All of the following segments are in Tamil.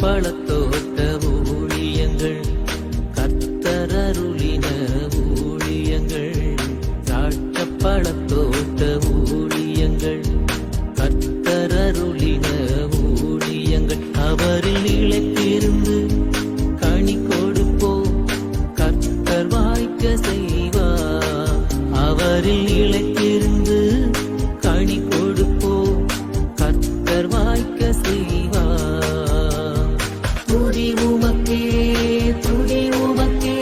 பழத்தோட்ட ஊழியங்கள், கர்த்தரருளின ஊழியங்கள், திராட்சை பழத்தோட்ட ஊழியங்கள், கர்த்தரருளின ஊழியங்கள். அவரில் நிலைத்திருந்து கனி கொடுப்போம், கர்த்தர் வாய்க்க செய்வார். அவரில் நிலைத்திருந்து கனி கொடுப்போம், கர்த்தர் வாய்க்க செய்வார். துதி உமக்கே, துதி உமக்கே,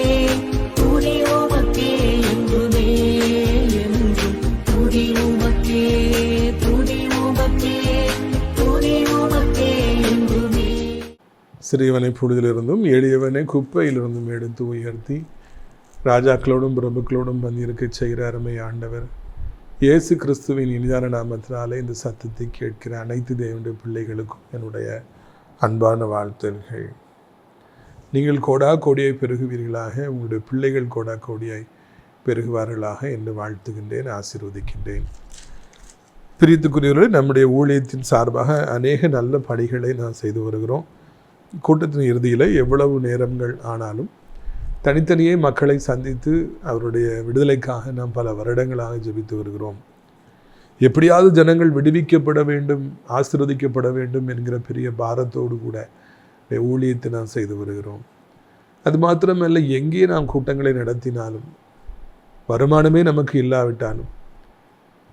துதி உமக்கே என்றுமே என்றும். துதி உமக்கே, துதி உமக்கே, துதி உமக்கே என்றுமே. சிறியவனை புழுதிலிருந்தும் எளியவனை குப்பையிலிருந்தும் எடுத்து உயர்த்தி ராஜாக்களோடும் பிரபுக்களோடும் பந்திருக்க செய்கிற அருமை ஆண்டவர் இயேசு கிறிஸ்துவின் இனிதான நாமத்தினாலே இந்த சத்தத்தை கேட்கிற அனைத்து தேவனுடைய பிள்ளைகளுக்கும் என்னுடைய அன்பான வாழ்த்துகள். நீங்கள் கோடா கோடியை பெருகுவீர்களாக, உங்களுடைய பிள்ளைகள் கோடா கோடியாய் பெருகுவார்களாக என்று வாழ்த்துகின்றேன், ஆசீர்வதிக்கின்றேன். பிரியத்துக்குரியவர்களே, நம்முடைய ஊழியத்தின் சார்பாக அநேக நல்ல பணிகளை நாம் செய்து வருகிறோம். கூட்டத்தின் இறுதியில் எவ்வளவு நேரங்கள் ஆனாலும் தனித்தனியே மக்களை சந்தித்து அவருடைய விடுதலைக்காக நாம் பல வருடங்களாக ஜெபித்து வருகிறோம். எப்படியாவது ஜனங்கள் விடுவிக்கப்பட வேண்டும், ஆசீர்வதிக்கப்பட வேண்டும் என்கிற பெரிய பாரத்தோடு கூட ஊழியத்தை நாம் செய்து வருகிறோம். அது மாத்திரமல்ல, எங்கே நாம் கூட்டங்களை நடத்தினாலும் வருமானமே நமக்கு இல்லாவிட்டாலும்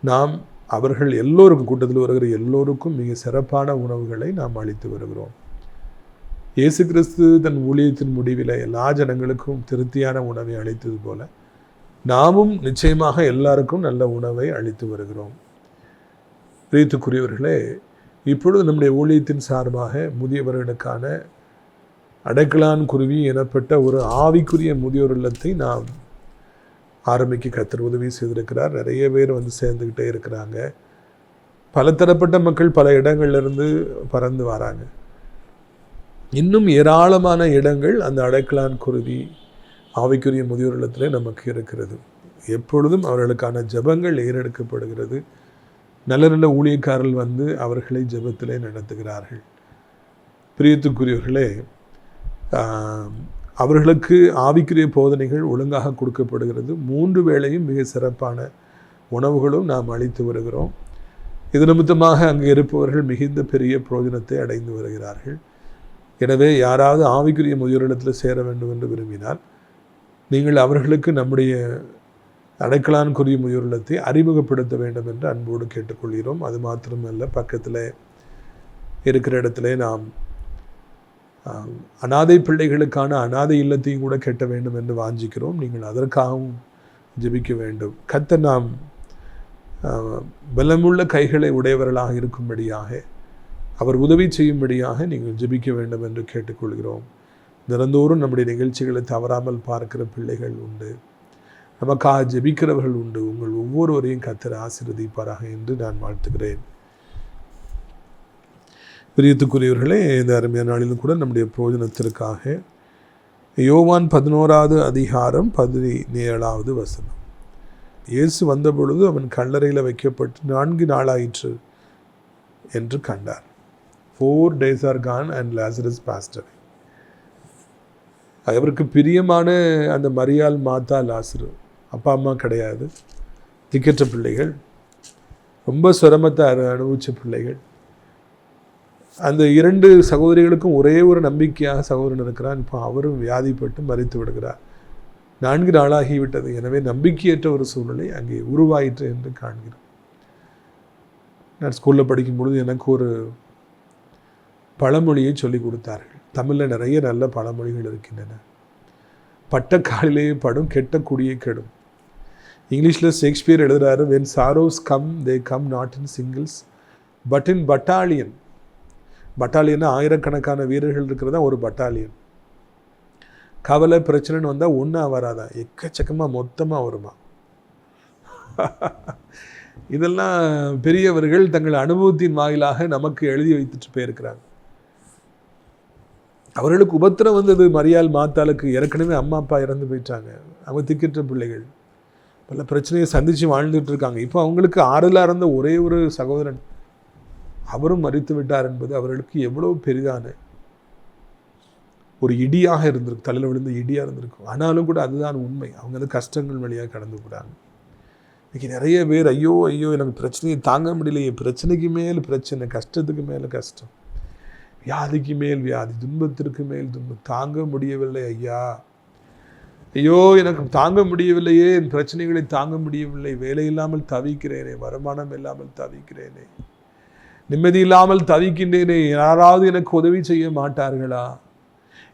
நாம் அவர்கள் எல்லோருக்கும், கூட்டத்தில் வருகிற எல்லோருக்கும் மிக சிறப்பான உணவுகளை நாம் அளித்து வருகிறோம். இயேசு கிறிஸ்து தன் ஊழியத்தின் முடிவில் எல்லா ஜனங்களுக்கும் திருப்தியான உணவை அளித்தது போல நாமும் நிச்சயமாக எல்லாருக்கும் நல்ல உணவை அளித்து வருகிறோம். பிரியத்துக்குரியவர்களே, இப்பொழுது நம்முடைய ஊழியத்தின் சார்பாக முதியவர்களுக்கான அடைக்கலான் குருவி எனப்பட்ட ஒரு ஆவிக்குரிய முதியோர் இல்லத்தை நாம் ஆரம்பிக்க கர்த்தர் உதவி செய்திருக்கிறார். நிறைய பேர் வந்து சேர்ந்துக்கிட்டே இருக்கிறாங்க. பலதரப்பட்ட மக்கள் பல இடங்கள்லேருந்து பறந்து வராங்க. இன்னும் ஏராளமான இடங்கள் அந்த அடைக்கலான் குருவி ஆவிக்குரிய முதியோர் இல்லத்திலே நமக்கு இருக்கிறது. எப்பொழுதும் அவர்களுக்கான ஜெபங்கள் ஏறெடுக்கப்படுகிறது. நல்ல நல்ல ஊழியக்காரர்கள் வந்து அவர்களை ஜெபத்திலே நடத்துகிறார்கள். பிரியத்துக்குரியவர்களே, அவர்களுக்கு ஆவிக்குரிய போதனைகள் ஒழுங்காக கொடுக்கப்படுகிறது. 3 வேளையும் மிக சிறப்பான உணவுகளும் நாம் அளித்து வருகிறோம். இது நிமித்தமாக அங்கே இருப்பவர்கள் மிகுந்த பெரிய பிரயோஜனத்தை அடைந்து வருகிறார்கள். எனவே யாராவது ஆவிக்குரிய முதியோர் இல்லத்தில் சேர வேண்டும் என்று விரும்பினால் நீங்கள் அவர்களுக்கு நம்முடைய அடைக்கலான் குருவி முதியோர் இல்லத்தை அறிமுகப்படுத்த வேண்டும் என்று அன்போடு கேட்டுக்கொள்கிறோம். அது மாத்திரமல்ல, பக்கத்தில் இருக்கிற இடத்துல நாம் அனாதை பிள்ளைகளுக்கான அனாதை இல்லத்தையும் கூட கட்ட வேண்டும் என்று வாஞ்சிக்கிறோம். நீங்கள் அதற்காகவும் ஜெபிக்க வேண்டும். கர்த்தர் நாம் பலமுள்ள கைகளை உடையவர்களாக இருக்கும்படியாக, அவர் உதவி செய்யும்படியாக நீங்கள் ஜெபிக்க வேண்டும் என்று கேட்டுக்கொள்கிறோம். தினந்தோறும் நம்முடைய நிகழ்ச்சிகளை தவறாமல் பார்க்கிற பிள்ளைகள் உண்டு, நமக்காக ஜெபிக்கிறவர்கள் உண்டு. உங்கள் ஒவ்வொருவரையும் கர்த்தர் ஆசீர்வதிப்பாராக என்று நான் வாழ்த்துகிறேன். பிரியத்துக்குரியவர்களே, இந்த அருமையான நாளிலும் கூட நம்முடைய பிரயோஜனத்திற்காக யோவான் 11வது அதிகாரம் 17வது வசனம். இயேசு வந்தபொழுது அவன் கல்லறையில் வைக்கப்பட்டு 4 நாளாயிற்று என்று கண்டார். 4 days are gone and Lazarus passed away. அவருக்கு பிரியமான அந்த மரியாள், மாத்தா, லாசரு அப்பா அம்மா கிடையாது, திக்கற்ற பிள்ளைகள், ரொம்ப சிரமத்தை அனுபவித்த பிள்ளைகள். அந்த 2 சகோதரிகளுக்கும் ஒரே ஒரு நம்பிக்கையாக சகோதரன் இருக்கிறான். இப்போ அவரும் வியாதிப்பட்டு மரித்து விடுகிறார். 4 நாளாகிவிட்டது. எனவே நம்பிக்கையற்ற ஒரு சூழ்நிலை அங்கே உருவாயிற்று என்று காண்கிறோம். நான் ஸ்கூலில் படிக்கும்பொழுது எனக்கு ஒரு பழமொழியை சொல்லி கொடுத்தார்கள். தமிழில் நிறைய நல்ல பழமொழிகள் இருக்கின்றன. பட்ட காலிலே படும், கெட்ட குடியை கெடும். இங்கிலீஷில் Shakespeare எழுதுகிறாரு, when sorrows come they come not in singles but in battalion. பட்டாலியன்னா ஆயிரக்கணக்கான வீரர்கள் இருக்கிறதா ஒரு பட்டாலியன். கவலை பிரச்சனைன்னு வந்தால் ஒன்றா வராதான், எக்கச்சக்கமாக மொத்தமாக வருமா. இதெல்லாம் பெரியவர்கள் தங்கள் அனுபவத்தின் வாயிலாக நமக்கு எழுதி வைத்துட்டு போயிருக்கிறாங்க. அவர்களுக்கு உபத்திரம் வந்தது. மரியாள், மாத்தாளுக்கு ஏற்கனவே அம்மா அப்பா இறந்து போயிட்டாங்க. அவங்க திக்கற்ற பிள்ளைகள், பல பிரச்சனையை சந்தித்து வாழ்ந்துட்டு இருக்காங்க. இப்போ அவங்களுக்கு ஆறுதலாக இருந்த ஒரே ஒரு சகோதரன் அவரும் மரித்து விட்டார் என்பது அவர்களுக்கு எவ்வளோ பெரிதான ஒரு இடியாக இருந்திருக்கும், தலையில் விழுந்த இடியாக இருந்திருக்கும். ஆனாலும் கூட அதுதான் உண்மை. அவங்க அந்த கஷ்டங்கள் வழியாக கடந்து போகிறாங்க. இன்றைக்கி நிறைய பேர் ஐயோ ஐயோ எனக்கு பிரச்சனையை தாங்க முடியலையே, பிரச்சனைக்கு மேல் பிரச்சனை, கஷ்டத்துக்கு மேலே கஷ்டம், வியாதிக்கு மேல் வியாதி, துன்பத்திற்கு மேல் துன்பம், தாங்க முடியவில்லை ஐயா, ஐயோ எனக்கு தாங்க முடியவில்லையே, என் பிரச்சனைகளை தாங்க முடியவில்லை, வேலை இல்லாமல் தவிக்கிறேனே, வருமானம் இல்லாமல் தவிக்கிறேனே, நிம்மதி இல்லாமல் தவிக்கின்றேனே, யாராவது எனக்கு உதவி செய்ய மாட்டார்களா,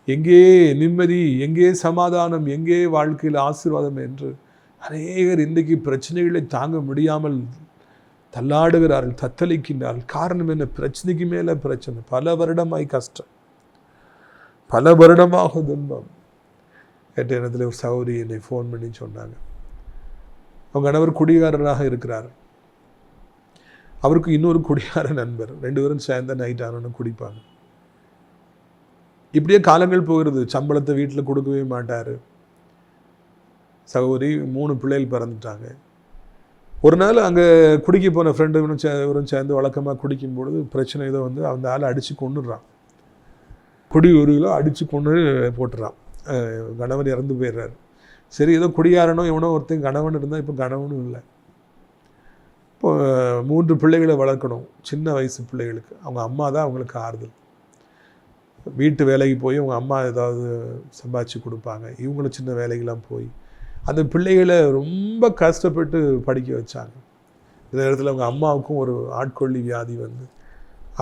எங்கே நிம்மதி, எங்கே சமாதானம், எங்கே வாழ்க்கையில் ஆசீர்வாதம் என்று அநேகர் இன்றைக்கு பிரச்சனைகளை தாங்க முடியாமல் தள்ளாடுகிறார்கள், தத்தளிக்கின்றார்கள். காரணம் என்ன? பிரச்சனைக்கு மேலே பிரச்சனை, பல வருடமாய் கஷ்டம், பல வருடமாக துன்பம். கேட்ட இடத்துல ஒரு சகோதரி என்னை ஃபோன் பண்ணி சொன்னாங்க, அவங்க கணவர் குடிகாரராக இருக்கிறார், அவருக்கு இன்னொரு குடிகார நண்பர், 2 பேரும் சேர்ந்த நைட் ஆனோன்னு குடிப்பாங்க. இப்படியே காலங்கள் போகிறது. சம்பளத்தை வீட்டில் கொடுக்கவே மாட்டார். சகோதரி 3 பிள்ளைகள் பிறந்துட்டாங்க. ஒரு நாள் அங்கே குடிக்க போன ஃப்ரெண்டு இவரும் சேர்ந்து வழக்கமாக குடிக்கும் பொழுது பிரச்சனை ஏதோ வந்து அந்த ஆளை அடித்து கொண்டுடுறான். குடி ஒரு கிலோ அடித்து கொண்டு போட்டுறான். கணவன் இறந்து போயிடுறாரு. சரி, ஏதோ குடியாரனோ இவனோ ஒருத்தன் கணவன் இருந்தால் இப்போ கணவனும் இல்லை. இப்போ 3 பிள்ளைகளை வளர்க்கணும், சின்ன வயசு பிள்ளைகளுக்கு. அவங்க அம்மா தான் அவங்களுக்கு ஆறுதல். வீட்டு வேலைக்கு போய் அவங்க அம்மா ஏதாவது சம்பாதிச்சு கொடுப்பாங்க, இவங்களும் சின்ன வேலைக்கெல்லாம் போய் அந்த பிள்ளைகளை ரொம்ப கஷ்டப்பட்டு படிக்க வச்சாங்க. இந்த இடத்துல அவங்க அம்மாவுக்கும் ஒரு ஆட்கொள்ளி வியாதி வந்து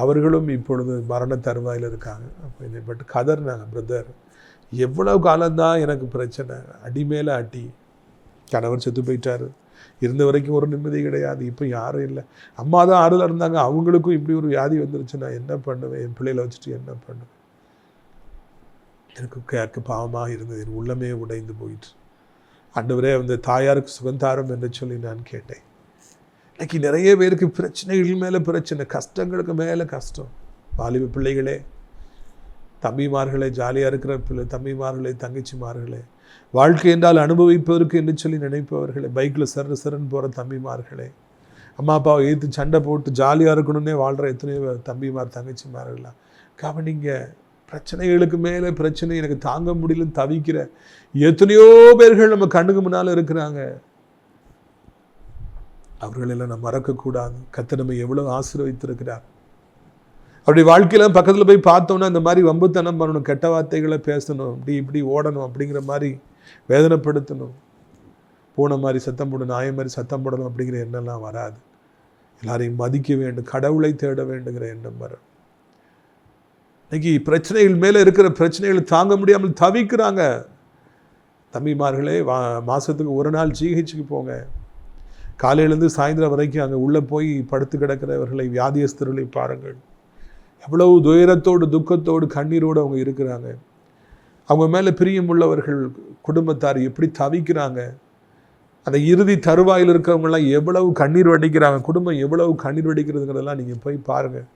அவர்களும் இப்பொழுது மரண தருவாயில் இருக்காங்க. அப்போ என்னை பட்டு கதறினாங்க, பிரதர் எவ்வளவு காலம்தான் எனக்கு பிரச்சனை, அடி மேலே அடி, கணவர் செத்து போயிட்டார், இருந்த வரைக்கும் ஒரு நிம்மதி கிடையாது, இப்போ யாரும் இல்லை, அம்மா தான் ஆறுதலாக இருந்தாங்க, அவங்களுக்கும் இப்படி ஒரு வியாதி வந்துருச்சு, நான் என்ன பண்ணுவேன், என் பிள்ளைகளை வச்சுட்டு என்ன பண்ணுவேன். எனக்கு கேட்க பாவமாக இருந்தது, என் உள்ளமே உடைந்து போயிட்டு. ஆண்டவரே அந்த தாயாருக்கு சுகந்தாரம் என்று சொல்லி நான் கேட்டேன். இன்னைக்கு நிறைய பேருக்கு பிரச்சனைகள் மேலே பிரச்சனை, கஷ்டங்களுக்கு மேலே கஷ்டம். வாலிப பிள்ளைகளே, தம்பிமார்களே, ஜாலியாக இருக்கிற தம்பிமார்களே, தங்கச்சிமார்களே, வாழ்க்கை என்றால் அனுபவிப்பதற்கு என்று சொல்லி நினைப்பவர்களே, பைக்கில் சரன்னு போகிற தம்பிமார்களே, அம்மா அப்பாவை எதிர்த்து சண்டை போட்டு ஜாலியாக இருக்கணும்னே வாழ்கிற எத்தனையோ தம்பிமார் தங்கச்சிமார்கள்லாம் கவனிங்க. பிரச்சனைகளுக்கு மேலே பிரச்சனை, எனக்கு தாங்க முடியலன்னு தவிக்கிற எத்தனையோ பேர்கள் நம்ம கண்ணுக்கு முன்னால் இருக்கிறாங்க. அவர்களெல்லாம் நம்ம மறக்கக்கூடாது. கர்த்தர் நம்ம எவ்வளோ ஆசீர்வதித்திருக்கிறார். அப்படி வாழ்க்கையில் பக்கத்தில் போய் பார்த்தோன்னா இந்த மாதிரி வம்புத்தனம் பண்ணணும், கெட்ட வார்த்தைகளை பேசணும், இப்படி ஓடணும், அப்படிங்கிற மாதிரி வேதனைப்படுத்தணும், பூனை மாதிரி சத்தம் போடணும், நாயை மாதிரி சத்தம் போடணும் அப்படிங்கிற எண்ணம்லாம் வராது. எல்லாரையும் மதிக்க வேண்டும், கடவுளை தேட வேண்டுங்கிற எண்ணம் வரும். இன்னைக்கு பிரச்சனைகள் மேலே இருக்கிற பிரச்சனைகளை தாங்க முடியாமல் தவிக்கிறாங்க. தம்பிமார்களே, மாதத்துக்கு ஒரு நாள் ஜிஹெச்சுக்கு போங்க. காலையிலேருந்து சாயந்தரம் வரைக்கும் அங்கே உள்ளே போய் படுத்து கிடக்கிறவர்களை, வியாதியஸ்தர்களை பாருங்கள். எவ்வளவு துயரத்தோடு துக்கத்தோடு கண்ணீரோடு அவங்க இருக்கிறாங்க. அவங்க மேலே பிரியமுள்ளவர்கள் குடும்பத்தார் எப்படி தவிக்கிறாங்க. அந்த இறுதி தருவாயில் இருக்கிறவங்கெல்லாம் எவ்வளவு கண்ணீர் வடிக்கிறாங்க, குடும்பம் எவ்வளவு கண்ணீர் வடிக்கிறதுங்கிறதெல்லாம் நீங்கள் போய் பாருங்கள்.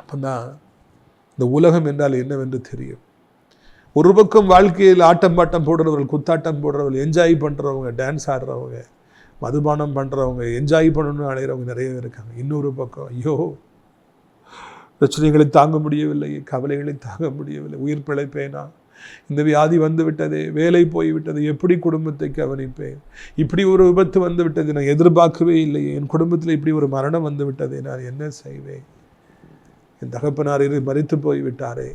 அப்போதான் இந்த உலகம் என்றால் என்னவென்று தெரியும். ஒரு பக்கம் வாழ்க்கையில் ஆட்டம் பாட்டம் போடுறவர்கள், குத்தாட்டம் போடுறவர்கள், என்ஜாய் பண்ணுறவங்க, டான்ஸ் ஆடுறவங்க, மதுபானம் பண்ணுறவங்க, என்ஜாய் பண்ணணும்னு அழைகிறவங்க நிறைய பேர் இருக்காங்க. இன்னொரு பக்கம் ஐயோ பிரச்சனைகளை தாங்க முடியவில்லை, கவலைகளை தாங்க முடியவில்லை, உயிர் பிழைப்பேனா, இந்த வியாதி வந்து விட்டதே, வேலை போய்விட்டது, எப்படி குடும்பத்தை கவனிப்பேன், இப்படி ஒரு விபத்து வந்து விட்டது, நான் எதிர்பார்க்கவே இல்லையே, என் குடும்பத்தில் இப்படி ஒரு மரணம் வந்து விட்டதே, நான் என்ன செய்வேன், என் தகப்பனார் மரித்து போய்விட்டாரே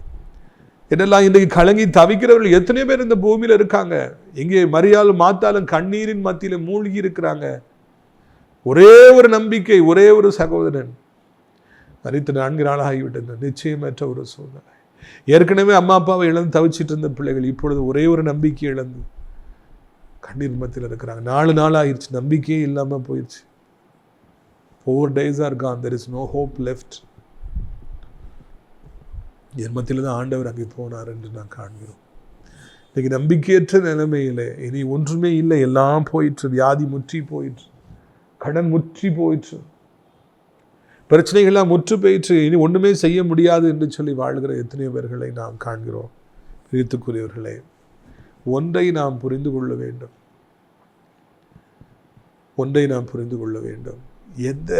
இதெல்லாம் இன்றைக்கு கலங்கி தவிக்கிறவர்கள் எத்தனை பேர் இந்த பூமியில் இருக்காங்க. எங்கே மரியாலும் மாத்தாலும் கண்ணீரின் மத்தியில் மூழ்கி இருக்கிறாங்க. ஒரே ஒரு நம்பிக்கை, ஒரே ஒரு சகோதரன் மரித்து 4 நாள் ஆகிவிட்டது. நிச்சயமற்ற ஒரு சூழ்நிலை. ஏற்கனவே அம்மா அப்பாவை இழந்து தவிச்சிட்டு இருந்த பிள்ளைகள் இப்பொழுது ஒரே ஒரு நம்பிக்கை இழந்து கண்ணீர் மத்தியில் இருக்கிறாங்க. 4 நாள் ஆகிடுச்சு, நம்பிக்கையே இல்லாமல் போயிடுச்சு. 4 days are gone, there is no hope left. என் மத்தியில் தான் ஆண்டவர் அங்கே போனார் என்று நான் காண்கிறோம். இன்னைக்கு நம்பிக்கையற்ற நிலைமையில் இனி ஒன்றுமே இல்லை, எல்லாம் போயிற்று. வியாதி முற்றி போயிற்று, கடன் முற்றி போயிற்று, பிரச்சனைகள்லாம் முற்று போயிற்று, இனி ஒன்றுமே செய்ய முடியாது என்று சொல்லி வாழ்கிற எத்தனையோ பேர்களை நாம் காண்கிறோம். பிரித்துக்குரியவர்களே, ஒன்றை நாம் புரிந்து கொள்ள வேண்டும், ஒன்றை நாம் புரிந்து கொள்ள வேண்டும். எந்த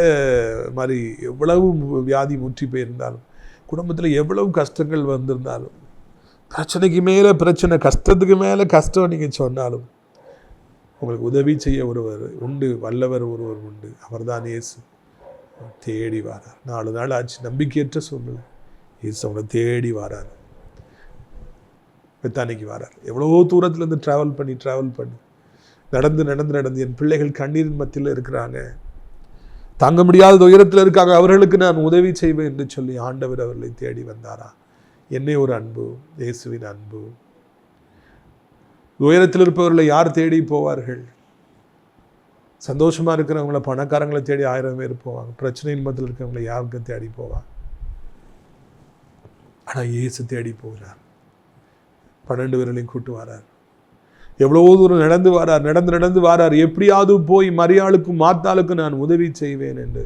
மாதிரி எவ்வளவு வியாதி முற்றி போயிருந்தாலும் குடும்பத்தில் எவ்வளவு கஷ்டங்கள் வந்திருந்தாலும், பிரச்சனைக்கு மேலே பிரச்சனை, கஷ்டத்துக்கு மேலே கஷ்டம் நீங்கள் சொன்னாலும் உங்களுக்கு உதவி செய்ய ஒருவர் உண்டு, வல்லவர் ஒருவர் உண்டு. அவர் தான் இயேசு. தேடி வாரார். 4 நாள் ஆச்சு, நம்பிக்கையற்ற சூழ்நிலை. இயேசு அவங்களை தேடி வாரார். பெத்தானிக்கு வாரார். எவ்வளோ தூரத்துலேருந்து ட்ராவல் பண்ணி நடந்து என் பிள்ளைகள் கண்ணீரின் மத்தியில் இருக்கிறாங்க, தாங்க முடியாத உயரத்தில் இருக்காங்க, அவர்களுக்கு நான் உதவி செய்வேன் என்று சொல்லி ஆண்டவர் அவர்களை தேடி வந்தாரா? என்னை ஒரு அன்பு, இயேசுவின் அன்பு. உயரத்தில் இருப்பவர்களை யார் தேடி போவார்கள்? சந்தோஷமா இருக்கிறவங்கள, பணக்காரங்களை தேடி 1000 பேர் போவாங்க. பிரச்சனையின் மத்தியில் இருக்கிறவங்களை யாருக்கு தேடி போவாங்க? ஆனா இயேசு தேடி போகிறார். 12 பேர்களையும் கூட்டு வரார். எவ்வளவோ தூரம் நடந்து வாரார். எப்படியாவது போய் மரியாளுக்கும் மார்த்தாளுக்கும் நான் உதவி செய்வேன் என்று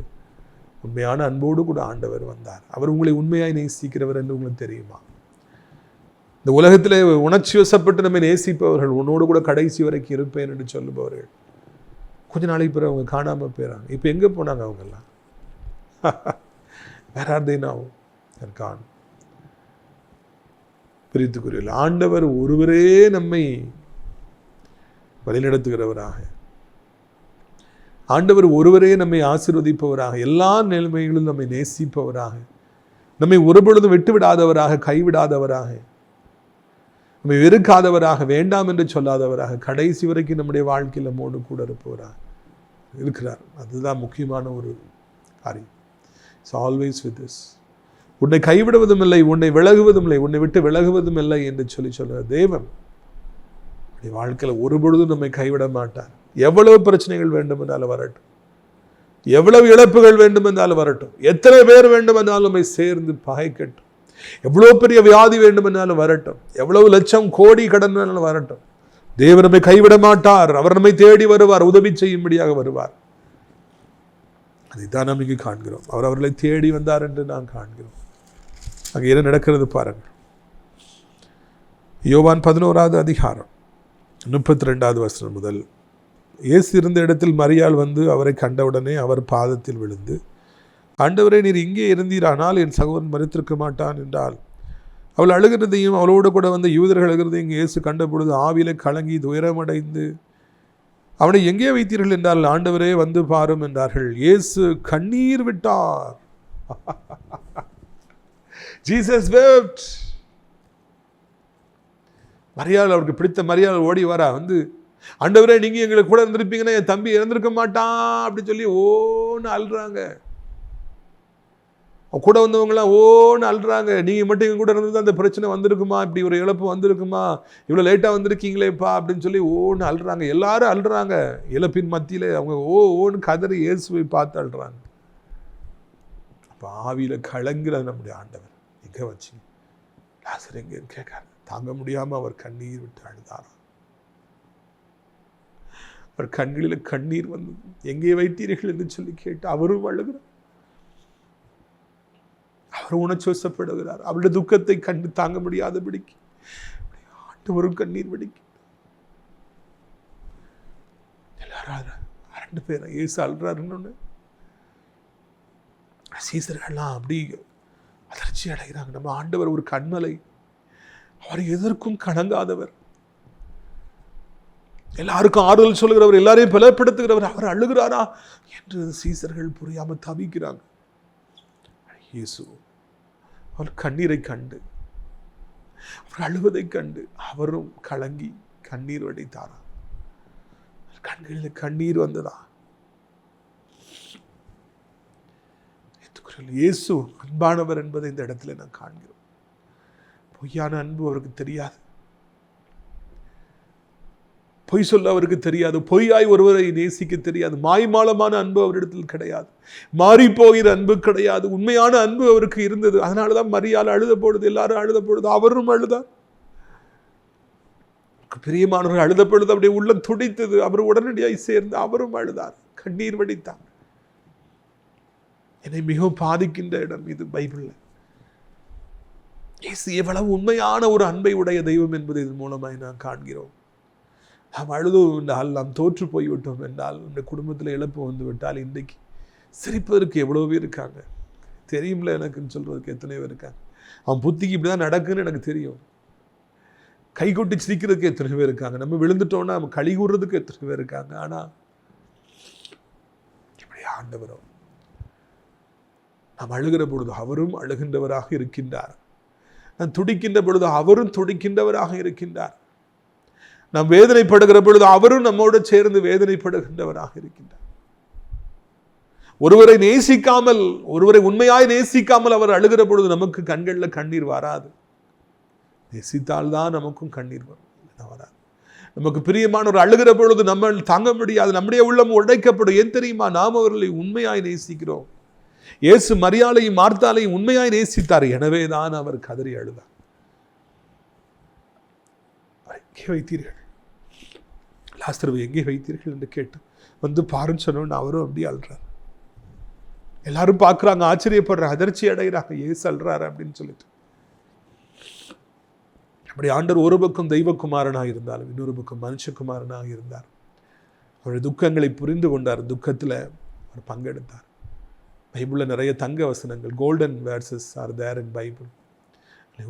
உண்மையான அன்போடு கூட ஆண்டவர் வந்தார். அவர் உங்களை உண்மையாய் நேசிக்கிறவர் என்று உங்களுக்கு தெரியுமா? இந்த உலகத்திலே உணர்ச்சி வசப்பட்டு நம்மை நேசிப்பவர்கள், உன்னோடு கூட கடைசி வரைக்கும் இருப்பேன் என்று சொல்லுபவர்கள், கொஞ்ச நாளைக்கு பிறகு அவங்க காணாம போயிறாங்க. இப்போ எங்க போனாங்க அவங்கெல்லாம்? வேற யார்தேனாவும் காணும். பிரித்துக்குரியல் ஆண்டவர் ஒருவரே நம்மை வழிநடத்துகிறவராக, ஆண்டவர் ஒருவரே நம்மை ஆசீர்வதிப்பவராக, எல்லா நிலைமைகளிலும் நம்மை நேசிப்பவராக, நம்மை ஒருபொழுதும் விட்டுவிடாதவராக, கைவிடாதவராக, நம்மை வெறுக்காதவராக, வேண்டாம் என்று சொல்லாதவராக, கடைசி வரைக்கும் நம்முடைய வாழ்க்கையில் நம்மோடு கூட இருப்பவராக இருக்கிறார். அதுதான் முக்கியமான ஒரு காரியம். It's always with us. உன்னை கைவிடுவதும் இல்லை, உன்னை விலகுவதும் இல்லை, உன்னை விட்டு விலகுவதும் இல்லை என்று சொல்லுற தேவன் வாழ்க்கையில் ஒருபொழுதும் நம்மை கைவிட மாட்டார். எவ்வளவு பிரச்சனைகள் வேண்டும் என்றாலும் வரட்டும், எவ்வளவு இழப்புகள் வேண்டும் என்றாலும் வரட்டும், எத்தனை பேர் வேண்டும் என்றாலும் நம்மை சேர்ந்து பகைக்கட்டும், எவ்வளவு பெரிய வியாதி வேண்டும் என்றாலும் வரட்டும், எவ்வளவு லட்சம் கோடி கடன் வேணாலும் வரட்டும், தேவன் நம்மை கைவிட மாட்டார். அவர் நம்மை தேடி வருவார், உதவி செய்யும்படியாக வருவார். அதைத்தான் நாம் இங்கு காண்கிறோம். அவர் அவர்களை தேடி வந்தார் என்று நாம் காண்கிறோம். அங்கே என்ன நடக்கிறது பாருங்கள். யோவான் 11வது அதிகாரம் 32வது வசனம் முதல். இயேசு இருந்த இடத்தில் மரியாள் வந்து அவரை கண்டவுடனே அவர் பாதத்தில் விழுந்து, ஆண்டவரே, நீர் இங்கே இருந்தீரானால் என் சகோதரன் மரித்திருக்க மாட்டான் என்றால். அவள் அழுகிறதையும் அவளோடு கூட வந்த யூதர்கள் அழுகிறதையும் இயேசு கண்டபொழுது ஆவியில கலங்கி துயரமடைந்து, அவனை எங்கே வைத்தீர்கள் என்றால், ஆண்டவரே வந்து பாரும் என்றார்கள். இயேசு கண்ணீர் விட்டார். Jesus wept. மரியாள், அவருக்கு பிடித்த மரியாள் ஓடி வரா வந்து, ஆண்டவரே, நீங்க எங்களுக்கு கூட இருந்திருப்பீங்கன்னா என் தம்பி இறந்திருக்க மாட்டான் அப்படின்னு சொல்லி ஓன்னு அழுறாங்க. கூட வந்தவங்களாம் ஓன்னு அழுறாங்க. நீங்க மட்டும் எங்க கூட இருந்தது அந்த பிரச்சனை வந்திருக்குமா, இப்படி ஒரு இழப்பு வந்திருக்குமா, இவ்வளவு லேட்டா வந்திருக்கீங்களேப்பா அப்படின்னு சொல்லி ஓன்னு அழுறாங்க. எல்லாரும் அழுறாங்க. இழப்பின் மத்தியில அவங்க ஓன்னு கதறி இயேசுவை பார்த்து அழுறாங்க. அப்ப ஆவியில கலங்குற நம்முடைய ஆண்டவர் எங்க வச்சு லாசர் எங்க கேட்காரு. தாங்க முடியாம அவர் கண்ணீர் விட்டு அழுதாராம். அவர் கண்களில் கண்ணீர் வந்தது. எங்கே வைத்தீர்கள் என்று சொல்லி கேட்டு அவரும் அழுகிறார். அவர் உணர்ச்சி வசப்படுகிறார். அவருடைய துக்கத்தை கண்டு தாங்க முடியாதபடிக்கு ஆண்டவரும் கண்ணீர் வடிக்க. எல்லாரும் 2 பேர் இயேசு அழுறாருன்னு சீசர்கள்லாம் அப்படி அதிர்ச்சி அடைகிறாங்க. நம்ம ஆண்டவர் ஒரு கண்மலை, அவர் எதற்கும் கலங்காதவர், எல்லாருக்கும் ஆறுதல் சொல்லுகிறவர், எல்லாரையும் பலப்படுத்துகிறவர். அவர் அழுகிறாரா என்று சீசர்கள் புரியாம தவிக்கிறாங்க. இயேசு அவர் கண்ணீரை கண்டு, அவர் அழுவதை கண்டு அவரும் கலங்கி கண்ணீர் வடித்தாரா. கண்களில் கண்ணீர் வந்ததா. இயேசு அன்பானவர் என்பதை இந்த இடத்துல நான் காண்கிறோம். பொய்யான அன்பு அவருக்கு தெரியாது, பொய் சொல்ல அவருக்கு தெரியாது, பொய்யாய் ஒருவரை நேசிக்க தெரியாது, மாய்மாலமான அன்பு அவரிடத்தில் கிடையாது, மாறி போகிற அன்பு கிடையாது. உண்மையான அன்பு அவருக்கு இருந்தது. அதனாலதான் மரியாள் அழுத பொழுது, எல்லாரும் அழுத பொழுது அவரும் அழுதார். பிரியமானவர்கள் அழுத பொழுது அப்படியே உள்ளம் துடித்தது. அவர் உடனடியாய் சேர்ந்து அவரும் அழுதார், கண்ணீர் வடித்தார். என்னை மிகவும் பாதிக்கின்ற இடம் இது பைபிள்ல. இயேசு எவ்வளவு உண்மையான ஒரு அன்பை உடைய தெய்வம் என்பதை இதன் மூலமாய் நான் காண்கிறோம். நாம் அழுதோம் என்றால், நாம் தோற்று போய்விட்டோம் என்றால், இந்த குடும்பத்தில் இழப்பு வந்து விட்டால், இன்றைக்கு சிரிப்பதற்கு எவ்வளவு பேர் இருக்காங்க. தெரியும்ல எனக்குன்னு சொல்றதுக்கு எத்தனை பேர் இருக்காங்க. அவன் புத்திக்கு இப்படிதான் நடக்குன்னு எனக்கு தெரியும். கை கொட்டி சிரிக்கிறதுக்கு எத்தனை பேர் இருக்காங்க. நம்ம விழுந்துட்டோம்னா நம்ம களி கூறுறதுக்கு எத்தனை பேர் இருக்காங்க. ஆனா இப்படி ஆண்டவரோ நாம் அழுகிற பொழுது அவரும் அழுகின்றவராக இருக்கின்றார். நான் துடிக்கின்ற பொழுது அவரும் துடிக்கின்றவராக இருக்கின்றார். நாம் வேதனைப்படுகிற பொழுது அவரும் நம்மோடு சேர்ந்து வேதனைப்படுகின்றவராக இருக்கின்றார். ஒருவரை நேசிக்காமல், ஒருவரை உண்மையாய் நேசிக்காமல் அவர் அழுகிற பொழுது நமக்கு கண்களில் கண்ணீர் வராது. நேசித்தால்தான் நமக்கும் கண்ணீர் வராது. நமக்கு பிரியமானவர் அழுகிற பொழுது நம்ம தாங்க முடியாது, நம்முடைய உள்ளம் உடைக்கப்படும். ஏன் தெரியுமா? நாம் அவர்களை உண்மையாய் நேசிக்கிறோம். இயேசு மரியாளையும் மார்த்தாளையும் உண்மையாய் நேசித்தார். எனவே தான் அவர் கதறி அழுதார். எங்கே வைத்தீர்கள் லாசருவை, எங்கே வைத்தீர்கள் என்று கேட்டு வந்து பாருன்னு சொன்னோன்னு அவரும் அப்படி அழுறார். எல்லாரும் பார்க்குறாங்க, ஆச்சரியப்படுற, அதிர்ச்சி அடைகிறாங்க, இயேசு அழுறாரு அப்படின்னு சொல்லிட்டு. அப்படி ஆண்டவர் ஒரு பக்கம் தெய்வகுமாரனாக இருந்தாலும் இன்னொரு பக்கம் மனுஷகுமாரனாக இருந்தார். அவருடைய துக்கங்களை புரிந்து கொண்டார். துக்கத்தில் அவர் பங்கெடுத்தார். பைபிளில் நிறைய தங்க வசனங்கள், golden verses are there in Bible.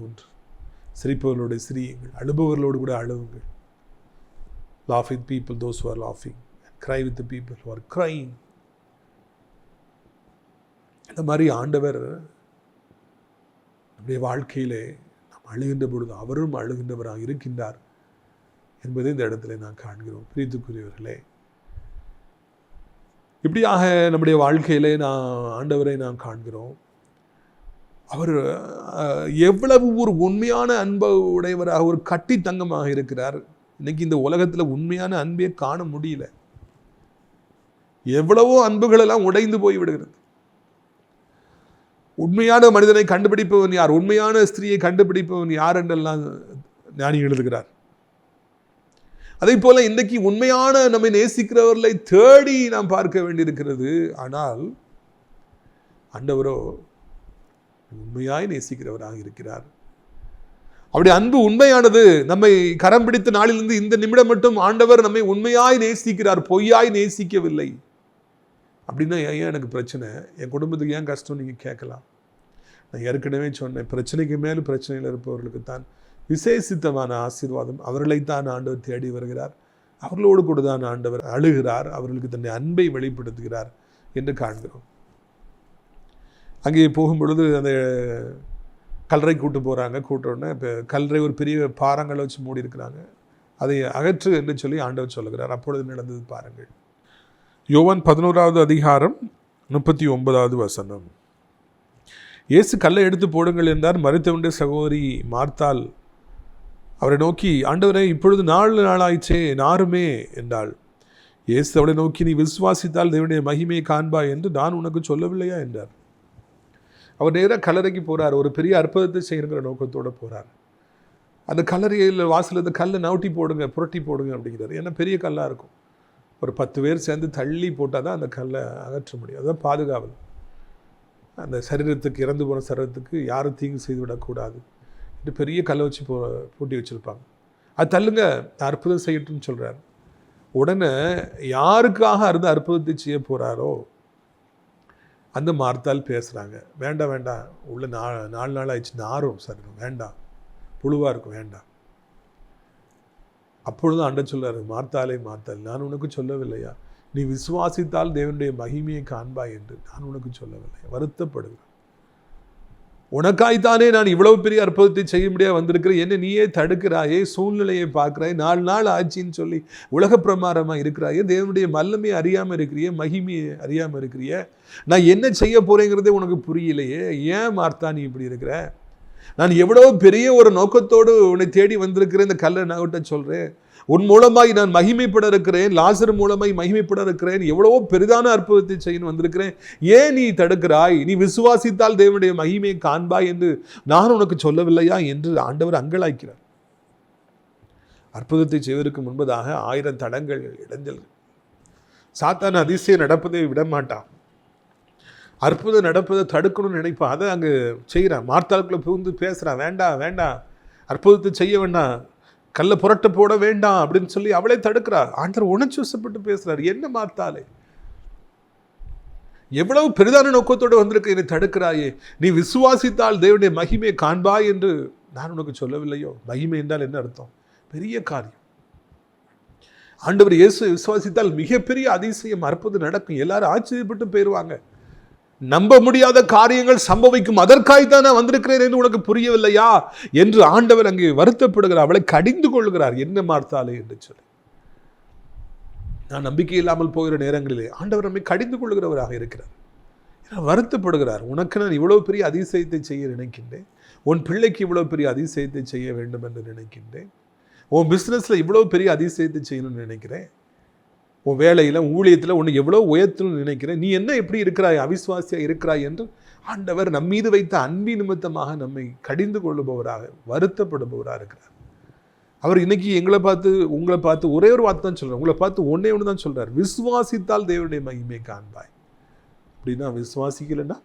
ஒன்று, சிரிப்பவர்களோடு சிரியுங்கள், அழுபவர்களோடு கூட அழுவுங்கள். laugh with people those who are laughing and cry with the people who are crying. இந்த மாதிரி ஆண்டவர் நம்முடைய வாழ்க்கையிலே நாம் அழுகின்ற பொழுது அவரும் அழுகின்றவராக இருக்கின்றார் என்பதை இந்த இடத்துல நான் காண்கிறோம். பிரியத்துக்குரியவர்களே, இப்படியாக நம்முடைய வாழ்க்கையிலே ஆண்டவரை நாம் காண்கிறோம். அவர் எவ்வளவு ஒரு உண்மையான அன்பு உடையவராக, ஒரு கட்டி தங்கமாக இருக்கிறார். இன்னைக்கு இந்த உலகத்தில் உண்மையான அன்பே காண முடியல. எவ்வளவோ அன்புகள் எல்லாம் உடைந்து போய் விடுகிறது. உண்மையான மனிதனை கண்டுபிடிப்பவன் யார், உண்மையான ஸ்திரீயை கண்டுபிடிப்பவன் யார் என்றெல்லாம் ஞானி எழுதுகிறார். அதே போல இன்றைக்கு உண்மையான நம்மை நேசிக்கிறவர்களை தேடி நாம் பார்க்க வேண்டியிருக்கிறது. ஆனால் ஆண்டவரோ உண்மையாய் நேசிக்கிறவராக இருக்கிறார். அவருடைய அன்பு உண்மையானது. நம்மை கரம் பிடித்த நாளிலிருந்து இந்த நிமிடம் மட்டும் ஆண்டவர் நம்மை உண்மையாய் நேசிக்கிறார், பொய்யாய் நேசிக்கவில்லை. அப்படின்னா ஏன் எனக்கு பிரச்சனை, என் குடும்பத்துக்கு ஏன் கஷ்டம் நீங்கள் கேட்கலாம். நான் ஏற்கனவே சொன்னேன், பிரச்சனைக்கு மேலும் பிரச்சனையில் இருப்பவர்களுக்கு தான் விசேஷித்தமான ஆசீர்வாதம். அவர்களைத்தான் ஆண்டவர் தேடி வருகிறார். அவர்களோடு கூட தான் ஆண்டவர் அழுகிறார், அவர்களுக்கு தன்னுடைய அன்பை வெளிப்படுத்துகிறார் என்று காண்கிறோம். அங்கே போகும் பொழுது அந்த கல்லறை கூட்டு போகிறாங்க. கூட்டோடனே இப்போ கல்லறை ஒரு பெரிய பாறாங்களை வச்சு மூடி இருக்கிறாங்க. அதை அகற்று என்று சொல்லி ஆண்டவர் சொல்லுகிறார். அப்பொழுது நடந்தது பாருங்கள். யோவான் 11வது அதிகாரம் 39வது வசனம். இயேசு கல்லை எடுத்து போடுங்கள் என்றார். மரித்தவனுடைய சகோதரி மார்த்தாள் அவரை நோக்கி, ஆண்டவரே, இப்பொழுது 4 நாளாயிற்றே, நாருமே என்றாள். இயேசு அவளை நோக்கி, நீ விசுவாசித்தால் தேவனுடைய மகிமையை காண்பாய் என்று நான் உனக்கு சொல்லவில்லையா என்றார். அவர் நேராக கல்லறைக்கு போகிறார். ஒரு பெரிய அற்புதத்தை செய்கிற நோக்கத்தோடு போகிறார். அந்த கல்லறையில் வாசல் அந்த கல்லை நவுட்டி போடுங்க, புரட்டி போடுங்க அப்படிங்கிறார். ஏன்னா பெரிய கல்லாக இருக்கும். ஒரு 10 பேர் சேர்ந்து தள்ளி போட்டால் தான் அந்த கல்லை அகற்ற முடியும். அதுதான் பாதுகாவல். அந்த சரீரத்துக்கு, இறந்து போன சரீரத்துக்கு யாரும் தீங்கு செய்து விடக்கூடாது என்று பெரிய கல்லை வச்சு பூட்டி வச்சுருப்பாங்க. அது தள்ளுங்க, அற்புதம் செய்யட்டும்னு சொல்கிறார். உடனே யாருக்காக அந்த அற்புதத்தை செய்ய போகிறாரோ அந்த மார்த்தாள் பேசுகிறாங்க, வேண்டாம் வேண்டாம், உள்ள 4 நாள் ஆயிடுச்சு, நாரும் சரீரம், வேண்டாம், புழுவாக இருக்கும், வேண்டாம். அப்பொழுது ஆண்டவர் சொல்றாரு, மார்த்தாளே மார்த்தாள், நான் உனக்கு சொல்லவில்லையா, நீ விசுவாசித்தால் தேவனுடைய மகிமையை காண்பாய் என்று நான் உனக்கு சொல்லவில்லை. வருத்தப்படுகிறேன், உனக்காய்த்தானே நான் இவ்வளவு பெரிய அற்புதத்தை செய்ய முடியாது வந்திருக்கிறேன், என்ன நீயே தடுக்கிறாயே, சூழ்நிலையை பார்க்கிறாய், 4 நாள் ஆட்சின்னு சொல்லி உலக பிரமாரமாக இருக்கிறாயே, தேவனுடைய வல்லமையை அறியாமல் இருக்கிறியே, மகிமையை அறியாமல் இருக்கிறியே, நான் என்ன செய்ய போறேங்கிறதே உனக்கு புரியலையே, ஏன் மார்த்தா நீ இப்படி இருக்கிற, நான் எவ்வளோ பெரிய ஒரு நோக்கத்தோடு உன்னை தேடி வந்திருக்கிறேன், இந்த கல்லை நகட்ட சொல்கிறேன், உன் மூலமாய் நான் மகிமைப்பட இருக்கிறேன், லாசர் மூலமாய் மகிமைப்பட இருக்கிறேன், எவ்வளவோ பெரிதான அற்புதத்தை செய்ய வந்திருக்கிறேன், ஏன் நீ தடுக்கிறாய், நீ விசுவாசித்தால் தேவனுடைய மகிமையை காண்பாய் என்று நான் உனக்கு சொல்லவில்லையா என்று ஆண்டவர் அங்கலாய்க்கிறார். அற்புதத்தை செய்வதற்கு முன்பதாக 1000 தடங்கள், இடைஞ்சல்கள். சாத்தான் அதிசயம் நடப்பதை விட மாட்டான், அற்புதம் நடப்பதை தடுக்கணும்னு நினைப்பான். அதை அங்கே செய்கிறான். மார்த்தாளுக்குள்ள புகுந்து பேசுகிறான், வேண்டாம் வேண்டாம், அற்புதத்தை செய்ய வேண்டாம், கல்லை புரட்ட போட வேண்டாம் அப்படின்னு சொல்லி அவளை தடுக்கிறார். ஆண்டவர் உணர்ச்சி வசப்பட்டு பேசுகிறார், என்ன மார்த்தாளே, எவ்வளவு பெரிதான நோக்கத்தோடு வந்திருக்க என்னை தடுக்கிறாயே, நீ விசுவாசித்தால் தேவனுடைய மகிமையை காண்பாய் என்று நான் உனக்கு சொல்லவில்லையோ? மகிமை என்றால் என்ன அர்த்தம்? பெரிய காரியம். ஆண்டவர் இயேசு விசுவாசித்தால் மிகப்பெரிய அதிசயம் அற்புதம் நடக்கும். எல்லாரும் ஆச்சரியப்பட்டு போயிருவாங்க. நம்ப முடியாத காரியங்கள் சம்பவிக்கும். அதற்காய்தான் நான் வந்திருக்கிறேன் என்று உனக்கு புரியவில்லையா என்று ஆண்டவர் அங்கே வருத்தப்படுகிறார். அவளை கடிந்து கொள்கிறார். என்ன மார்த்தாலே என்று சொல்லி. நான் நம்பிக்கை இல்லாமல் போகிற நேரங்களிலே ஆண்டவர் நம்மை கடிந்து கொள்கிறவராக இருக்கிறார். வருத்தப்படுகிறார். உனக்கு நான் இவ்வளவு பெரிய அதிசயத்தை செய்ய நினைக்கின்றேன். உன் பிள்ளைக்கு இவ்வளவு பெரிய அதிசயத்தை செய்ய வேண்டும் என்று நினைக்கின்றேன். உன் பிஸ்னஸில் இவ்வளவு பெரிய அதிசயத்தை செய்யணும்னு நினைக்கிறேன். உன் வேலையில் ஊழியத்தில் உன்னை எவ்வளோ உயர்த்தணும்னு நினைக்கிறேன். நீ என்ன எப்படி இருக்கிறாய், அவிசுவாசியாக இருக்கிறாய் என்று ஆண்டவர் நம்மீது வைத்த அன்பின் நிமித்தமாக நம்மை கடிந்து கொள்ளுபவராக, வருத்தப்படுபவராக இருக்கிறார். அவர் இன்னைக்கு எங்களை பார்த்து, உங்களை பார்த்து ஒரே ஒரு வார்த்தை தான் சொல்கிறார். உங்களை பார்த்து ஒன்னே ஒன்று தான் சொல்கிறார், விசுவாசித்தால் தேவனுடைய மகிமை காண்பாய். அப்படின்னா விசுவாசிக்கலைன்னா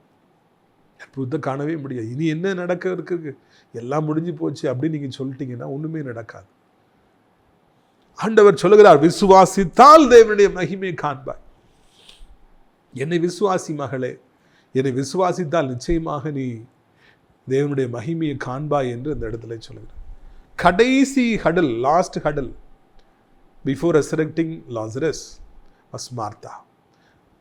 அற்புதத்தை காணவே முடியாது. இனி என்ன நடக்க இருக்கு, எல்லாம் முடிஞ்சு போச்சு அப்படின்னு நீங்கள் சொல்லிட்டீங்கன்னா ஒன்றுமே நடக்காது. ஆண்டவர் சொல்லுகிறார், விசுவாசித்தால் தேவனுடைய மகிமையை காண்பாய். என்னை விசுவாசி மகளே, என்னை விசுவாசித்தால் நிச்சயமாக நீ தேவனுடைய மகிமையை காண்பாய் என்று அந்த இடத்துல சொல்லுகிறார். கடைசி hurdle, last hurdle before resurrecting Lazarus was Martha.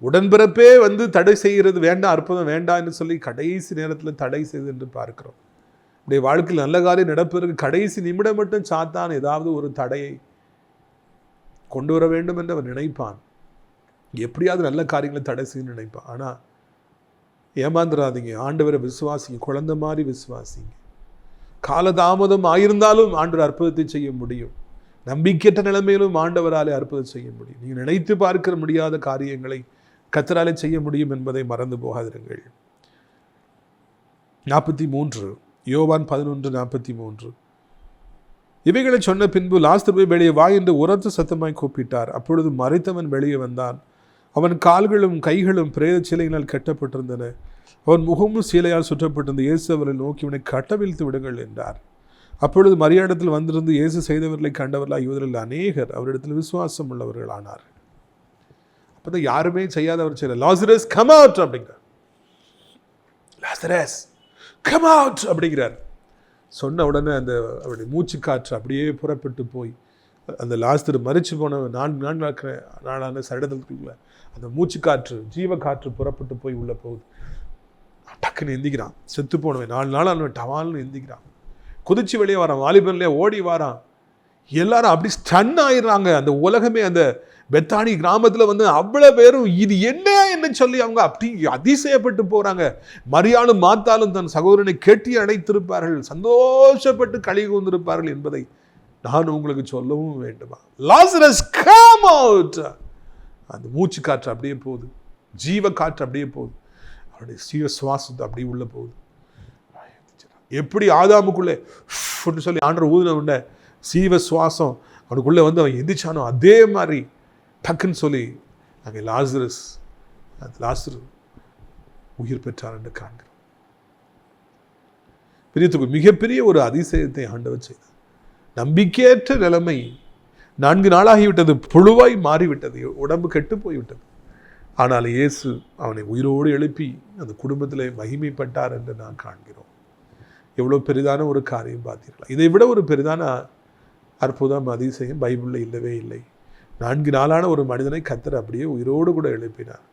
உடன்பிறப்பே வந்து தடை செய்கிறது, வேண்டாம் அற்புதம் வேண்டாம் என்று சொல்லி கடைசி நேரத்தில் தடை செய்து என்று பார்க்கிறோம். நம்முடைய வாழ்க்கையில் நல்ல காரியம் நடப்பதற்கு கடைசி நிமிடம் மட்டும் சாத்தான் ஏதாவது ஒரு தடையை கொண்டு வர வேண்டும் என்று அவன் நினைப்பான். எப்படியாவது நல்ல காரியங்களை தடை செய்ய நினைப்பான். ஆனால் ஏமாந்துடாதீங்க, ஆண்டவரை விசுவாசிங்க, குழந்தை மாதிரி விசுவாசிங்க. காலதாமதம் ஆயிருந்தாலும் ஆண்டவர் அற்புதத்தை செய்ய முடியும். நம்பிக்கையற்ற நிலைமையிலும் ஆண்டவராலே அற்புதம் செய்ய முடியும். நீங்கள் நினைத்து பார்க்க முடியாத காரியங்களை கர்த்தராலே செய்ய முடியும் என்பதை மறந்து போகாதிருங்கள். 43 யோவான் 11:43. இவைகளை சொன்ன பின்பு லாசரு வெளியே வா என்று உரத்த சத்தமாய் கூப்பிட்டார். அப்பொழுது மரித்தவன் வெளியே வந்தான். அவன் கால்களும் கைகளும் பிரேத சிலையினால் கட்டப்பட்டிருந்தன. அவன் முகமும் சீலையால் சுற்றப்பட்டிருந்த. இயேசு அவரை நோக்கி, இவனை கட்டவிழ்த்து விடுங்கள் என்றார். அப்பொழுது மரியாடத்தில் வந்திருந்து இயேசு செய்தவர்களை கண்டவர்களாக யூதரில் அநேகர் அவரிடத்தில் விசுவாசம் உள்ளவர்கள் ஆனார். அப்பதான் யாருமே செய்யாதவர் செய்யல. லாசரஸ் கம் அவுட் அப்படிங்கிறார். லாசரஸ் கம் அவுட் அப்படிங்கிறார். சொன்ன உடனே அந்த அவருடைய மூச்சு காற்று அப்படியே புறப்பட்டு போய் அந்த லாசரு மரிச்சு போன 4 நாளான சடலத்துக்குள்ள அந்த மூச்சு காற்று, ஜீவ காற்று புறப்பட்டு போய் உள்ள போகுது. டக்குன்னு எந்திக்கிறான். செத்து போனவன் 4 நாள் டவால்னு எந்திக்கிறான். குதிச்சு வெளியே வரான். வாலிபன்லேயே ஓடி வரான். எல்லாரும் அப்படி ஸ்டன் ஆயிடுறாங்க. அந்த உலகமே அந்த பெத்தானி கிராமத்தில் வந்து அவ்வளோ பேரும் இது என்ன சொல்லி அவங்க அப்படி அதிசயப்பட்டு போகிறாங்க. மரியாளும் மாத்தாலும் தன் சகோதரனை கெட்டி அணைத்திருப்பார்கள், சந்தோஷப்பட்டு களி கூர்ந்திருப்பார்கள் என்பதை நான் உங்களுக்கு சொல்லவும் வேண்டுமா? Lazarus come out. அந்த மூச்சு காற்று அப்படியே போகுது, ஜீவ காற்று அப்படியே போகுது, அவருடைய சீவ சுவாசத்தை அப்படியே உள்ள போகுது. எப்படி ஆதாமுக்குள்ளே சொல்லி ஆண்டவர் ஊதின உடனே சீவ சுவாசம் அவனுக்குள்ளே வந்து அவன் எந்திரிச்சானோ அதே மாதிரி டக்குன்னு சொல்லி அங்கே லாசரு உயிர் பெற்றார் என்று காண்கிறோம். பெரியத்துக்கு மிகப்பெரிய ஒரு அதிசயத்தை ஆண்டவர் செய்தார். நம்பிக்கையற்ற நிலைமை 4 நாளாகிவிட்டது, புழுவாய் மாறிவிட்டது, உடம்பு கெட்டு போய்விட்டது. ஆனால் இயேசு அவனை உயிரோடு எழுப்பி அந்த குடும்பத்திலே மகிமைப்பட்டார் என்று நான் காண்கிறோம். எவ்வளோ பெரிதான ஒரு காரியம் பார்த்தீர்களா? இதை விட ஒரு பெரிதான அற்புதம் அதிசயம் பைபிளில் இல்லவே இல்லை. 4 நாளான ஒரு மனிதனை கர்த்தர் அப்படியே உயிரோடு கூட எழுப்பினார்.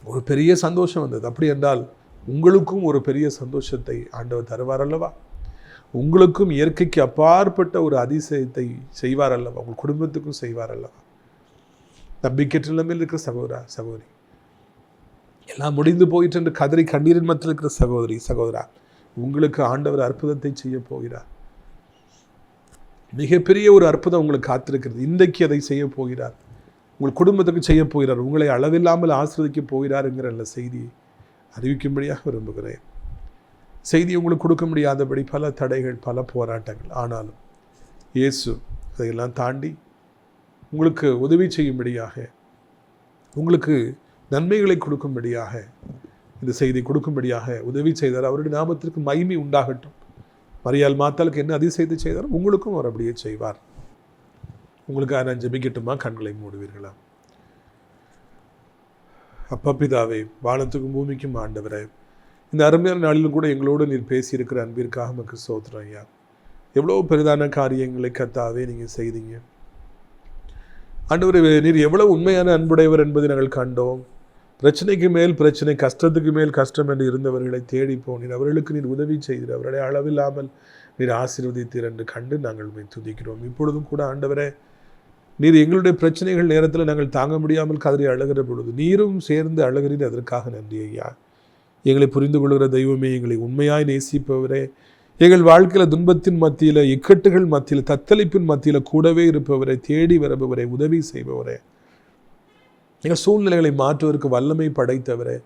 ஒரு பெரிய சந்தோஷம் வந்தது. அப்படி என்றால் உங்களுக்கும் ஒரு பெரிய சந்தோஷத்தை ஆண்டவர் தருவார் அல்லவா? உங்களுக்கும் இயற்கைக்கு அப்பாற்பட்ட ஒரு அதிசயத்தை செய்வார் அல்லவா? உங்கள் குடும்பத்துக்கும் செய்வார் அல்லவா? நம்பிக்கையற்ற நிலைமையில் இருக்கிற சகோதரி, எல்லாம் முடிந்து போயிட்டு என்று கதறி கண்ணீரின் மத்தியில் இருக்கிற சகோதரா, உங்களுக்கு ஆண்டவர் அற்புதத்தை செய்ய போகிறார். மிகப்பெரிய ஒரு அற்புதம் உங்களுக்கு காத்திருக்கிறது. இன்றைக்கு அதை செய்ய போகிறார். உங்கள் குடும்பத்துக்கு செய்ய போகிறார். உங்களை அளவில்லாமல் ஆசீர்வதிக்க போகிறார் என்கிற நல்ல செய்தியை அறிவிக்கும்படியாக விரும்புகிறேன். செய்தி உங்களுக்கு கொடுக்க முடியாதபடி பல தடைகள், பல போராட்டங்கள். ஆனாலும் இயேசு அதையெல்லாம் தாண்டி உங்களுக்கு உதவி செய்யும்படியாக, உங்களுக்கு நன்மைகளை கொடுக்கும்படியாக, இந்த செய்தி கொடுக்கும்படியாக உதவி செய்தார். அவருடைய நாமத்திற்கு மகிமை உண்டாகட்டும். மரியாள் மாத்தாளுக்கு என்ன அதிசயத்தை செய்தாரோ உங்களுக்கும் அவர் அப்படியே செய்வார். உங்களுக்காக நான் ஜெபிக்கட்டுமா? கண்களை மூடுவீர்களா? அப்பா பிதாவே, வானத்துக்கும் பூமிக்கும் ஆண்டவரே, இந்த அருமையான நாளிலும் கூட எங்களோடு நீர் பேசியிருக்கிற அன்பிற்காக நமக்கு ஸ்தோத்திரம் ஐயா. எவ்வளோ பெரிதான காரியங்களை கர்த்தாவே நீங்கள் செய்தீங்க ஆண்டவரே. நீர் எவ்வளவு உண்மையான அன்புடையவர் என்பதை நாங்கள் கண்டோம். பிரச்சனைக்கு மேல் பிரச்சனை, கஷ்டத்துக்கு மேல் கஷ்டம் என்று இருந்தவர்களை தேடி போனீர், அவர்களுக்கு நீர் உதவி செய்தீர், அவர்களை அளவில்லாமல் நீர் ஆசீர்வதித்தீர் என்று கண்டு நாங்கள் உம்மை துதிக்கிறோம். இப்பொழுதும் கூட ஆண்டவரே, நீர் எங்களுடைய பிரச்சனைகள் நேரத்தில் நாங்கள் தாங்க முடியாமல் கதறி அழுகிற பொழுது நீரும் சேர்ந்து அழுகிறீர். அதற்காக நன்றி ஐயா. எங்களை புரிந்து கொள்கிற தெய்வமே, எங்களை உண்மையாய் நேசிப்பவரே, எங்கள் வாழ்க்கையில் துன்பத்தின் மத்தியில், இக்கட்டுகள் மத்தியில், தத்தளிப்பின் மத்தியில் கூடவே இருப்பவரை, தேடி வருபவரை, உதவி செய்பவரே, எங்கள் சூழ்நிலைகளை மாற்றுவதற்கு வல்லமை படைத்தவரே,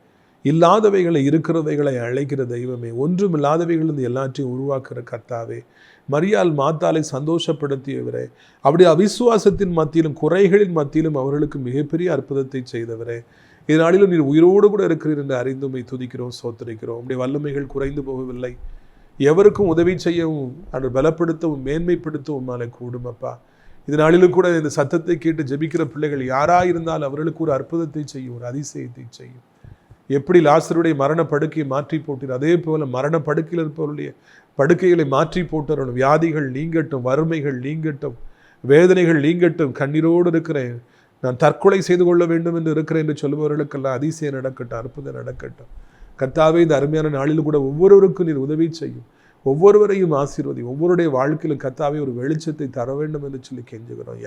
இல்லாதவைகளை இருக்கிறவைகளை அழைக்கிற தெய்வமே, ஒன்றும் இல்லாதவைகளிலிருந்து எல்லாற்றையும் உருவாக்குற கர்த்தாவே, மரியாள் மாத்தாளை சந்தோஷப்படுத்தியவரே, அப்படி அவிசுவாசத்தின் மத்தியிலும் குறைகளின் மத்தியிலும் அவர்களுக்கு மிகப்பெரிய அற்புதத்தை செய்தவரே, இதனாலும் நீர் உயிரோடு கூட இருக்கிறீர் என்று அறிந்துமை துதிக்கிறோம், சோத்தரிக்கிறோம். உடைய வல்லமைகள் குறைந்து போகவில்லை. எவருக்கும் உதவி செய்யவும், அதை பலப்படுத்தவும், மேன்மைப்படுத்தவும் உம்மாலே கூடும் அப்பா. இதனாலும் கூட இந்த சத்தத்தை கேட்டு ஜெபிக்கிற பிள்ளைகள் யாராயிருந்தால் அவர்களுக்கு ஒரு அற்புதத்தை செய்யும், ஒரு அதிசயத்தை செய்யும். எப்படி லாசருடைய மரண படுக்கையை மாற்றி போட்டீர், அதே போல மரண படுக்கையில் இருப்பவருடைய படுக்கைகளை மாற்றி போட்டவர்கள் வியாதிகள் நீங்கட்டும், வறுமைகள் நீங்கட்டும், வேதனைகள் நீங்கட்டும். கண்ணீரோடு இருக்கிறேன், நான் தற்கொலை செய்து கொள்ள வேண்டும் என்று இருக்கிறேன் என்று சொல்பவர்களுக்கெல்லாம் அதிசயம் நடக்கட்டும், அற்புதம் நடக்கட்டும். கர்த்தாவே, இந்த அருமையான நாளில் கூட ஒவ்வொருவருக்கும் நீர் உதவி செய்யும், ஒவ்வொருவரையும் ஆசீர்வதி, ஒவ்வொருடைய வாழ்க்கையிலும் கர்த்தாவே ஒரு வெளிச்சத்தை தர வேண்டும் என்று சொல்லி கெஞ்சுகிறோம்.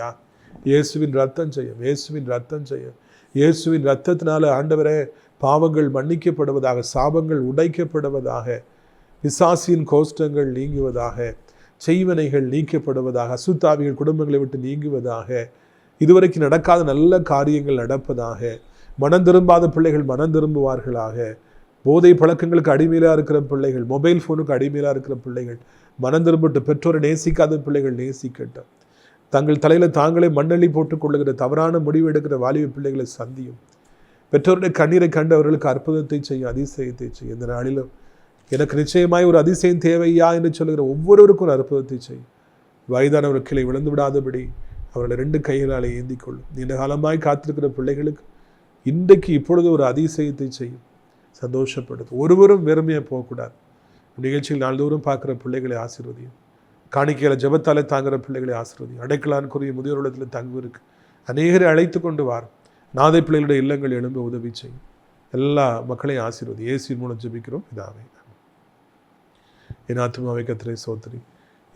இயேசுவின் ரத்தம் செய்யும், இயேசுவின் ரத்தம் செய்யும். இயேசுவின் ரத்தத்தினால ஆண்டவரே பாவங்கள் மன்னிக்கப்படுவதாக, சாபங்கள் உடைக்கப்படுவதாக, பிசாசின் கோஷ்டங்கள் நீங்குவதாக, செய்வனைகள் நீக்கப்படுவதாக, அசுத்தாவிகள் குடும்பங்களை விட்டு நீங்குவதாக, இதுவரைக்கும் நடக்காத நல்ல காரியங்கள் நடப்பதாக, மனம் திரும்பாத பிள்ளைகள் மனம் திரும்புவார்களாக, போதை பழக்கங்களுக்கு அடிமையிலாக இருக்கிற பிள்ளைகள், மொபைல் ஃபோனுக்கு அடிமையிலாக இருக்கிற பிள்ளைகள் மனம் திரும்பட்டு, பெற்றோரை நேசிக்காத பிள்ளைகள் நேசிக்கட்டும். தங்கள் தலையில் தாங்களே மண்ணள்ளி போட்டுக் கொள்ளுகிற தவறான முடிவு எடுக்கிற வாலிப பிள்ளைகளை சந்தியும். பெற்றோருடைய கண்ணீரை கண்டு அவர்களுக்கு அற்புதத்தை செய்யும், அதிசயத்தை செய்யும். இந்த நாளிலும் எனக்கு நிச்சயமாய் ஒரு அதிசயம் தேவையா என்று சொல்லுகிற ஒவ்வொருவருக்கும் ஒரு அற்புதத்தை செய்யும். வயதானவர் கீழே விழுந்து விடாதபடி அவர்களை 2 கைகளால் ஏந்தி கொள்ளும். நீண்ட காலமாய் காத்திருக்கிற பிள்ளைகளுக்கு இன்றைக்கு இப்பொழுது ஒரு அதிசயத்தை செய்யும், சந்தோஷப்படுத்தும். ஒருவரும் வெறுமையாக போகக்கூடாது. நிகழ்ச்சியில் நாள்தோறும் பார்க்குற பிள்ளைகளை ஆசீர்வதியும். காணிக்கையில் ஜெபத்தாலே தாங்குகிற பிள்ளைகளை ஆசீர்வதியும். அடைக்கலான்குரிய முதியோர் இல்லத்தில் தங்குவதற்கு அநேகரை அழைத்து கொண்டு வார். நாதை பிள்ளைகளுடைய இல்லங்கள் எழும்ப உதவி செய்யும். எல்லா மக்களையும் ஆசீர்வதி. இயேசுவின் மூலம் ஜெபிக்கிறோம் பிதாவே. என் ஆத்துமாவை கர்த்தரை சோத்திரி,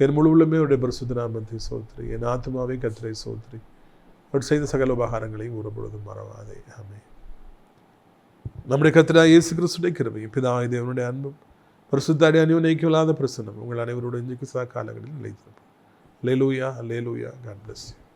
என் முழு உள்ளமே உடைய பரிசுத்த நாமத்தை சோத்திரி. என் ஆத்துமாவை கர்த்தரை சோத்திரி, அவர் செய்த சகல உபகாரங்களையும் ஒரு பொழுதும் மறவாதே. ஆமென். நம்முடைய கர்த்தராகிய இயேசு கிறிஸ்துவின் கிருபையும் பிதாவாகிய தேவனுடைய அன்பும் பரிசுத்த அந்யோன்யமில்லாத பிரசன்னம் உங்கள் அனைவரோடு இன்றைக்கு சதா காலங்களில் நிலைத்திருக்கும். அல்லேலூயா, அல்லேலூயா. God bless you.